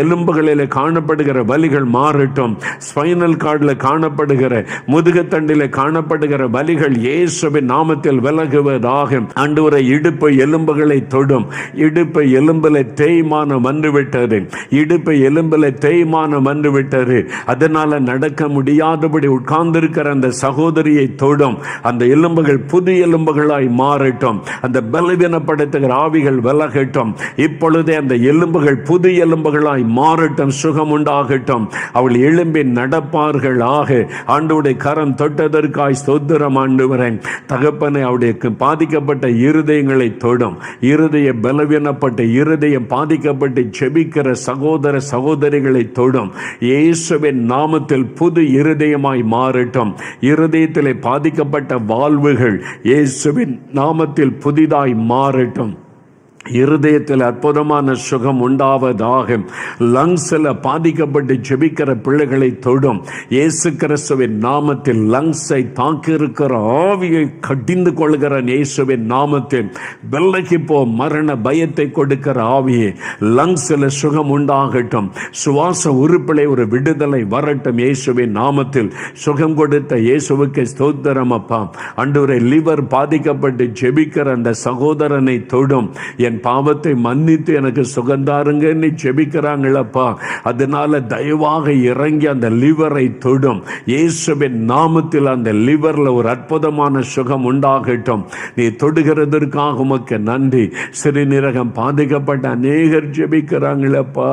எலும்புகளிலே காணப்படுகிற வலிகள் மாறட்டும். ஸ்பைனல் கார்டில் காணப்படுகிற, முதுகுத்தண்டிலே காணப்படுகிற வலிகள் இயேசுவின் நாமத்தில் விலகுவதாக. ஆண்டவரே, இடுப்பு எலும்புகளை தொடும். இடுப்பு எலும்பிலே தேய்மானம் வந்துவிட்டது, இடுப்பு எலும்பிலே தேய்மானம் வந்துவிட்டது. அதனால நடக்க முடியாதபடி உட்கார்ந்திருக்கிற அந்த சகோதரியை தொடும். அந்த எலும்புகள் புது எலும்புகளாய் மாறட்டும். அந்த பலவீனப்படுத்துகிற ஆவிகள் விலகட்டும். இப்பொழுதே அந்த எலும்புகள் புது எலும்புகளாய் மாறட்டும், சுகம் உண்டாகட்டும். அவள் எழும்பி நடப்பார்கள் ஆக. ஆண்டவருடைய கரம் தொட்டதற்காய் ஸ்தோத்திரம் ஆண்டவரே. தகப்பனை, அவருடைய பாதிக்கப்பட்ட இருதயங்களை தொடும். இருதய பலவீனப்பட்ட இருதயம் பாதிக்கப்பட்டு ஜெபிக்கிற சகோதர சகோதரிகளை தொடும். இயேசுவின் நாமத்தில் புது இருதயமாய் மாறட்டும். இருதயத்திலே பாதிக்கப்பட்ட வாழ்வுகள் இயேசுவின் நாமத்தில் புதிதாய் மாறட்டும். இருதயத்தில் அற்புதமான சுகம் உண்டாவதாக. லங்ஸில் பாதிக்கப்பட்டு ஜெபிக்கிற பிள்ளைகளை தொடும். இயேசு கிறிஸ்துவின் நாமத்தில் லங்ஸை தாக்கியிருக்கிற ஆவியை கடிந்து கொள்கிற இயேசுவின் நாமத்தில் விலகி போ. மரண பயத்தை கொடுக்கிற ஆவியை லங்ஸில் சுகம் உண்டாகட்டும். சுவாச உறுப்பிலே ஒரு விடுதலை வரட்டும். இயேசுவின் நாமத்தில் சுகம் கொடுத்த இயேசுவுக்கு ஸ்தோத்திரம் அப்பா. ஆண்டவரே, லிவர் பாதிக்கப்பட்டு ஜெபிக்கிற அந்த சகோதரனை தொடும். என் பாவத்தை மன்னித்து எனக்கு சுகந்தாருங்கன்னு ஜெபிக்கிறாங்களப்பா. அதனால தயவாக இறங்கி அந்த லிவரை தொடும். இயேசுவின் நாமத்தில் அந்த லிவர்ல ஒரு அற்புதமான சுகம் உண்டாகட்டும். நீ தொடுகிறதற்காக உமக்கு நன்றி. சிறுநீரகம் பாதிக்கப்பட்ட அநேகர் ஜெபிக்கிறாங்களப்பா.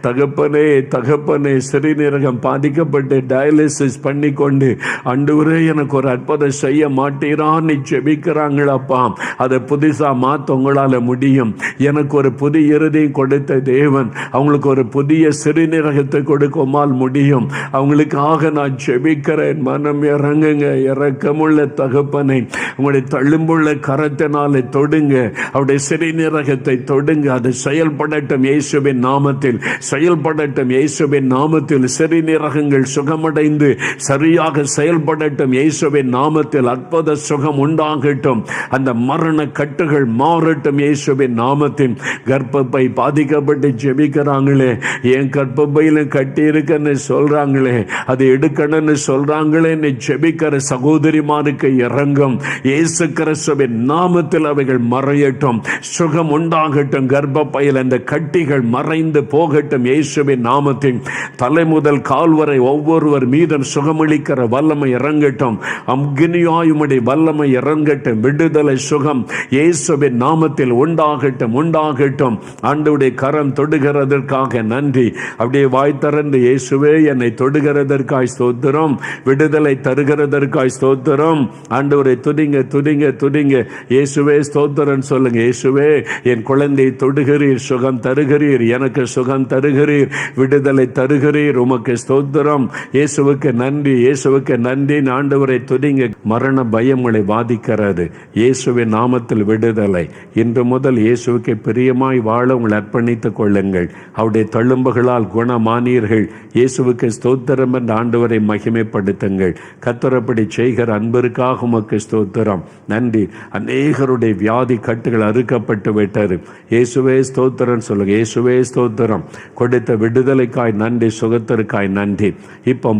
தகப்பனே தகப்பனே, சிறுநீரகம் பாதிக்கப்பட்டு டயாலிசிஸ் பண்ணி கொண்டு ஆண்டவரே எனக்கு ஒரு அற்புதம் செய்ய மாட்டீரான்னு ஜெபிக்கிறாங்களப்பா. அதை புதுசா மாத்த உங்களால முடியும். எனக்கு ஒரு புதிய இருதயம் கொடுத்த தேவன் அவங்களுக்கு ஒரு புதிய சிறுநீரகத்தை கொடுக்குமால் முடியும். அவங்களுக்காக நான் ஜெபிக்கிறேன். மனம் இறங்குங்க. இரக்கமுள்ள தகப்பனை உங்களுடைய தழும்புள்ள கரத்தினாலே தொடுங்க. அவருடைய சிறுநீரகத்தை தொடுங்க. அது செயல்படட்டும் இயேசுவின் நாமத்தில். செயல்படட்டும் இயேசுவின் நாமத்தில். சிறுநீரகங்கள் சுகமடைந்து சரியாக செயல்படட்டும் இயேசுவின் நாமத்தில். அற்புத சுகம் உண்டாகட்டும். அந்த மரண கட்டுகள் மாறட்டும் இயேசுவின் நாமத்தின். கர்ப்பப்பை பாதிக்கப்பட்டு ஜெபிக்கிறாங்களே, என் கர்ப்பப்பையில கட்டி இருக்குன்னு சொல்றாங்களே, அதை எடுக்கணும்னு சொல்றாங்களே, ஜெபிக்கிற சகோதரிமாருக்கு இறங்கும். இயேசு கிறிஸ்துவின் நாமத்தில் அவைகள் மறையட்டும். சுகம் உண்டாகட்டும். கர்ப்பப்பையில் அந்த கட்டிகள் மறைந்து போகட்டும் இயேசுவின் நாமத்தின். தலை முதல் கால் வரை ஒவ்வொருவர் மீதும் சுகமளிக்கிற வல்லமை இறங்கட்டும். அம்கினியாயுடைய வல்லமை இறங்கட்டும். விடுதலை சுகம் இயேசுவின் நாமத்தில் உண்டாகட்டும் உண்டாகட்டும். ஆண்டவருடைய கரம் தொடுகிறதற்காக நன்றி. அப்படியே வாய் திறந்து இயேசுவே என்னை தொடுகிறதற்காய் ஸ்தோத்திரம். விடுதலை தருகிறதற்காய் ஸ்தோத்திரம். ஆண்டவரை துதிங்க துதிங்க துதிங்க. இயேசுவே ஸ்தோத்திரம் சொல்லுங்க. இயேசுவே என் குழந்தையை தொடுகிறீர், சுகம் தருகிறீர், எனக்கு சுகம் தருகிறீர், விடுதலை தருகிறீர். உமக்கு ஸ்தோத்திரம். இயேசுவுக்கு நன்றி, இயேசுவுக்கு நன்றி. ஆண்டவரை துதிங்க. மரண பயம் உங்களை பாதிக்கிறது. இயேசுவின் நாமத்தில் விடுதலை. இன்று முதல் இயேசுவுக்கு பிரியமாய் வாழ உங்களை அர்ப்பணித்துக் கொள்ளுங்கள். அவருடைய தழும்புகளால் குணமானீர்கள். இயேசுவுக்கு ஸ்தோத்திரம் என்ற ஆண்டவரை மகிமைப்படுத்துங்கள். கர்த்தரப்படி செய்கிற அன்பிற்காக உமக்கு ஸ்தோத்திரம். நன்றி. அநேகருடைய வியாதி கட்டுகள் அறுக்கப்பட்டு விட்டது. இயேசுவே ஸ்தோத்திரம் சொல்லுங்க. இயேசுவே ஸ்தோத்திரம். கொடுத்த விடுதலைக்காய் நன்றி, சுகத்திற்காய் நன்றி. இப்போ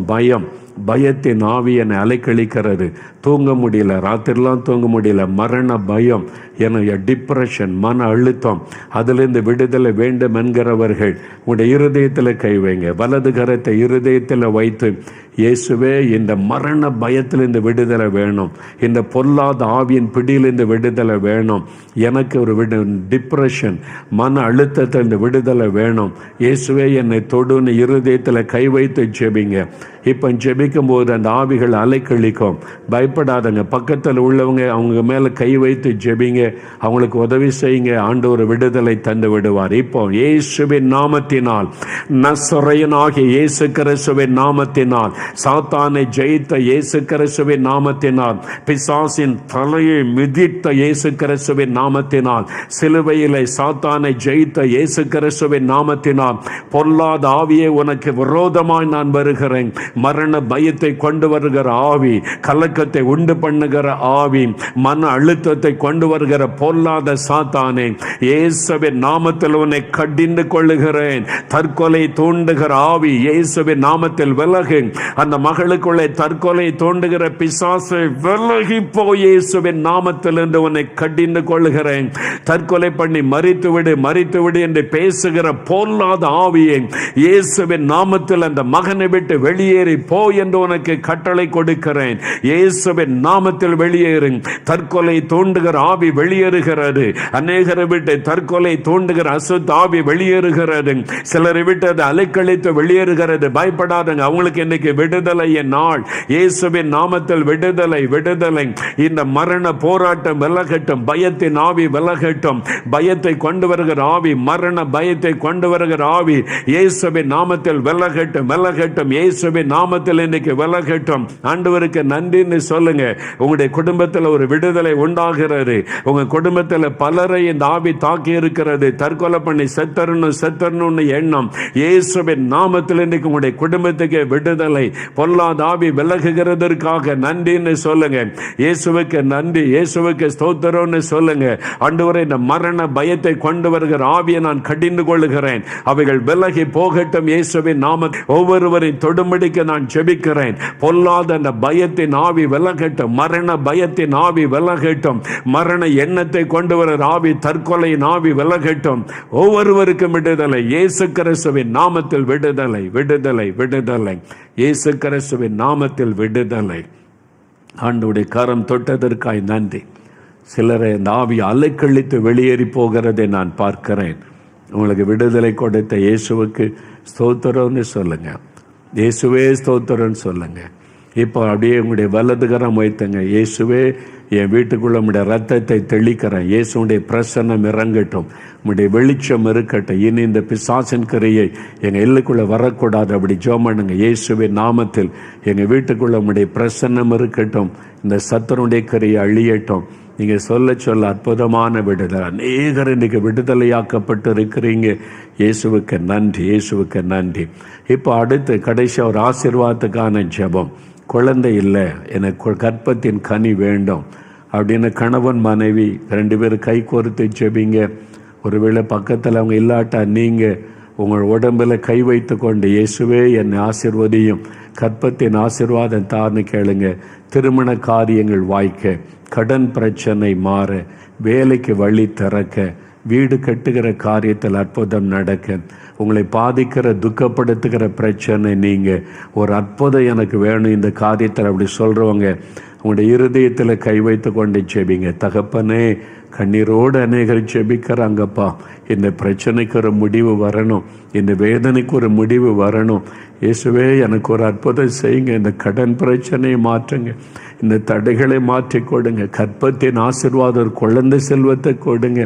பயத்தின் ஆவி என்னை அலைக்கழிக்கிறது. தூங்க முடியல, ராத்திரிலாம் தூங்க முடியல. மரண பயம், என்னுடைய டிப்ரெஷன், மன அழுத்தம், அதிலிருந்து விடுதலை வேண்டும் என்கிறவர்கள் உங்களுடைய இருதயத்தில் கை வைங்க. வலது கரத்தை இருதயத்தில் வைத்து, இயேசுவே இந்த மரண பயத்திலிருந்து விடுதலை வேணும். இந்த பொல்லாத ஆவியின் பிடியிலிருந்து விடுதலை வேணும். எனக்கு ஒரு டிப்ரெஷன், மன அழுத்தத்திலிருந்து விடுதலை வேணும். இயேசுவே என்னை தொடுன்னு இருதயத்தில் கை வைத்து ஜெபிங்க. இப்போ ஜெபிக்கும் போது அந்த ஆவிகள் அலைக்கழிக்கும். பயப்படாதங்க. பக்கத்தில் உள்ளவங்க அவங்க மேலே கை வைத்து ஜெபிங்க. அவங்களுக்கு உதவி செய்யுங்க. ஆண்டவர் விடுதலை தந்து விடுவார். இப்போ இயேசுவின் நாமத்தினால், நசரேயனாகிய இயேசு கிறிஸ்துவின் நாமத்தினால், சாத்தானை ஜெயித்த இயேசு கிறிஸ்துவின் நாமத்தினால், பிசாசின் தலையை மிதித்த இயேசு கிறிஸ்துவின் நாமத்தினால், சிலுவையிலே சாத்தானை ஜெயித்த இயேசு கிறிஸ்துவின் நாமத்தினால், பொல்லாத ஆவியே உனக்கு விரோதமாய் நான் வருகிறேன். மரண பயத்தை கொண்டு வருகிற ஆவி, கலக்கத்தை உண்டு பண்ணுகிற ஆவி, மன அழுத்தத்தை கொண்டு வருகிற பொல்லாத சாத்தானே, இயேசுவின் நாமத்தில் உன்னை கடிந்து கொள்ளுகிறேன். தற்கொலை தூண்டுகிற ஆவி இயேசுவின் நாமத்தில் விலகு. அந்த மகளுக்குள்ளே தற்கொலை தூண்டுகிற பிசாசை விலகி போய் இயேசுவின் நாமத்தில் என்று உன்னை கடிந்து கொள்ளுகிறேன். தற்கொலை பண்ணி மரித்து விடு என்று பேசுகிற பொல்லாத ஆவியை இயேசுவின் நாமத்தில் அந்த மகனை விட்டு வெளியேறி போ என்று உனக்கு கட்டளை கொடுக்கிறேன். இயேசுவின் நாமத்தில் வெளியேறு. தற்கொலை தூண்டுகிற ஆவி வெளியேறுகிறது. அநேகரை விட்டு தற்கொலை தூண்டுகிற அசுத்த ஆவி வெளியேறுகிறது. சிலரை விட்டு அது அலைக்கழித்து வெளியேறுகிறது. பயப்படாதங்க. அவங்களுக்கு இன்னைக்கு விடுதலை நாள். இயேசுவின் நாமத்தில் விடுதலை விடுதலை. இந்த மரண போராட்டம் விலகட்டும். பயத்தின் ஆவி விலகட்டும். பயத்தை கொண்டு வருகிற ஆவி, மரண பயத்தை கொண்டு வருகிற ஆவி இயேசுவின் நாமத்தில் விலகட்டும் விலகட்டும். இயேசுவின் நாமத்தில் இன்னைக்கு விலகட்டும். ஆண்டவருக்கு நன்றின்னு சொல்லுங்க. உங்களுடைய குடும்பத்தில் ஒரு விடுதலை உண்டாகிறது. உங்க குடும்பத்தில் பலரை இந்த ஆவி தாக்கி இருக்கிறது. தற்கொலை பண்ணி செத்தரணும் எண்ணம் இயேசுவின் நாமத்தில் இன்னைக்கு உங்களுடைய குடும்பத்துக்கு விடுதலை, பொல்லாத ஆவி விலகுகிறதற்காக நன்றின்னு சொல்லுங்க. இயேசுவுக்கு நன்றி, இயேசுவுக்கு ஸ்தோத்திரம்னு சொல்லுங்க. ஆண்டவரே, இந்த மரண பயத்தை கொண்டு வருகிற ஆவியை நான் கடிந்து கொள்ளுகிறேன். அவைகள் விலகி போகட்டும் இயேசுவின் நாமத்தில். ஒவ்வொருவரின் தொடும்படிக்கு நான் ஜெபிக்கிறேன். பொல்லாத அந்த பயத்தின் ஆவி விலகட்டும். மரண பயத்தின் ஆவி விலகட்டும். மரண எண்ணத்தை கொண்டு வர ஆவி, தற்கொலையின் ஆவி விலகட்டும். ஒவ்வொருவருக்கும் விடுதலை இயேசு கிறிஸ்துவின் நாமத்தில். விடுதலை, விடுதலை, விடுதலை இயேசு கிறிஸ்துவின் நாமத்தில். விடுதலை. ஆண்டவருடைய கரம் தொட்டதற்காய் நன்றி. சிலரை இந்த ஆவி அலைக்கழித்து வெளியேறி போகிறதை நான் பார்க்கிறேன். உங்களுக்கு விடுதலை கொடுத்த இயேசுவுக்கு ஸ்தோத்திரம்னு சொல்லுங்க. இயேசுவே ஸ்தோத்திரம்னு சொல்லுங்க. இப்போ அப்படியே உங்களுடைய வலதுகரம் வைத்துங்க. இயேசுவே, என் வீட்டுக்குள்ள உங்களுடைய ரத்தத்தை தெளிக்கிறேன். இயேசுடைய பிரசன்னம் இறங்கட்டும். உங்களுடைய வெளிச்சம் இருக்கட்டும். இனி இந்த பிசாசின் கிரியை எங்கள் எல்லைக்குள்ளே வரக்கூடாது. அப்படி ஜெபம் பண்ணுங்க. இயேசுவின் நாமத்தில் எங்கள் வீட்டுக்குள்ள உங்களுடைய பிரசன்னம் இருக்கட்டும். இந்த சத்துருடைய கிரியை அழியட்டும். நீங்கள் சொல்ல சொல்ல அற்புதமான விடுதலை. அநேகர் இன்னைக்கு விடுதலையாக்கப்பட்டு இருக்கிறீங்க. இயேசுவுக்கு நன்றி, இயேசுவுக்கு நன்றி. இப்போ அடுத்து கடைசி ஒரு ஆசீர்வாதத்துக்கான ஜெபம். குழந்தை இல்லை, எனக்கு கர்ப்பத்தின் கனி வேண்டும் அப்படின்னு கணவன் மனைவி 2 பேரும் கை கோர்த்து ஜெபிங்க. ஒருவேளை பக்கத்தில் அவங்க இல்லாட்டா நீங்கள் உங்கள் உடம்பில் கை வைத்து கொண்டு, இயேசுவே என்னை ஆசீர்வதியும், கர்ப்பத்தின் ஆசீர்வாதம் தார்னு கேளுங்க. திருமண காரியங்கள் வாய்க்க, கடன் பிரச்சனை மாற, வேலைக்கு வழி திறக்க, வீடு கட்டுகிற காரியத்தில் அற்புதம் நடக்க, உங்களை பாதிக்கிற துக்கப்படுத்துகிற பிரச்சனை நீங்க, ஒரு அற்புதம் எனக்கு வேணும் இந்த காரியத்தில் அப்படி சொல்கிறவங்க உங்களுடைய இருதயத்தில் கை வைத்து கொண்டு ஜெபிங்க. தகப்பனே, கண்ணீரோடு அநேகர் ஜெபிக்கிறாங்கப்பா. இந்த பிரச்சனைக்கு ஒரு முடிவு வரணும், இந்த வேதனைக்கு ஒரு முடிவு வரணும். இயேசுவே, எனக்கு ஒரு அற்புதம் செய்யுங்க. இந்த கடன் பிரச்சனையை மாற்றுங்க, இந்த தடைகளை மாற்றி கொடுங்க. கர்ப்பத்தின் ஆசீர்வாதம், ஒரு குழந்தை செல்வத்தை கொடுங்க.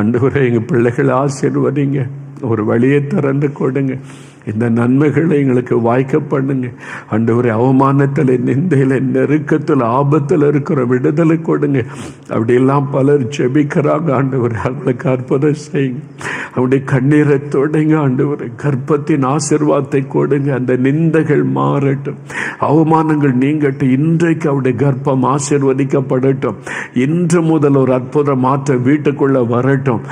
ஆண்டவரே, எங்கள் பிள்ளைகளை ஆசீர்வதிங்க, ஒரு வழியை திறந்து கொடுங்க. இந்த நன்மைகளை எங்களுக்கு வாய்க்க பண்ணுங்க. ஆண்டவரே, அவமானத்தில், நிந்தையில், நெருக்கத்தில், ஆபத்தில் இருக்கிற விடுதலை கொடுங்க. அப்படியெல்லாம் பலர் ஜெபிக்கிறாங்க. ஆண்டவரே, அவங்களுக்கு அற்புதம் செய்யுங்க. அவருடைய கண்ணீரை தொடங்க. ஆண்டவரே, கர்ப்பத்தின் ஆசீர்வாதத்தை கொடுங்க. அந்த நிந்தைகள் மாறட்டும், அவமானங்கள் நீங்கட்டும். இன்றைக்கு அவருடைய கர்ப்பம் ஆசீர்வதிக்கப்படட்டும். இன்று முதல் ஒரு அற்புத மாற்றம் வீட்டுக்குள்ள வரட்டும்.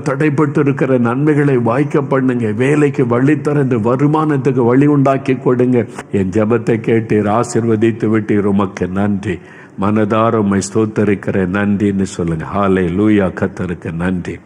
தடைப்பட்டு இருக்கிற நன்மைகளை வாய்க்க பண்ணுங்க. வேலைக்கு வழி தர, இந்த வருமானத்துக்கு வழி உண்டாக்கி கொடுங்க. என் ஜெபத்தை கேட்டீர், ஆசீர்வதித்து விட்டீர். உமக்கு நன்றி. மனதார உம்மை ஸ்தோத்தரிக்கிற நன்றின்னு சொல்லுங்க. ஹல்லேலூயா. கர்த்தருக்கு நன்றி.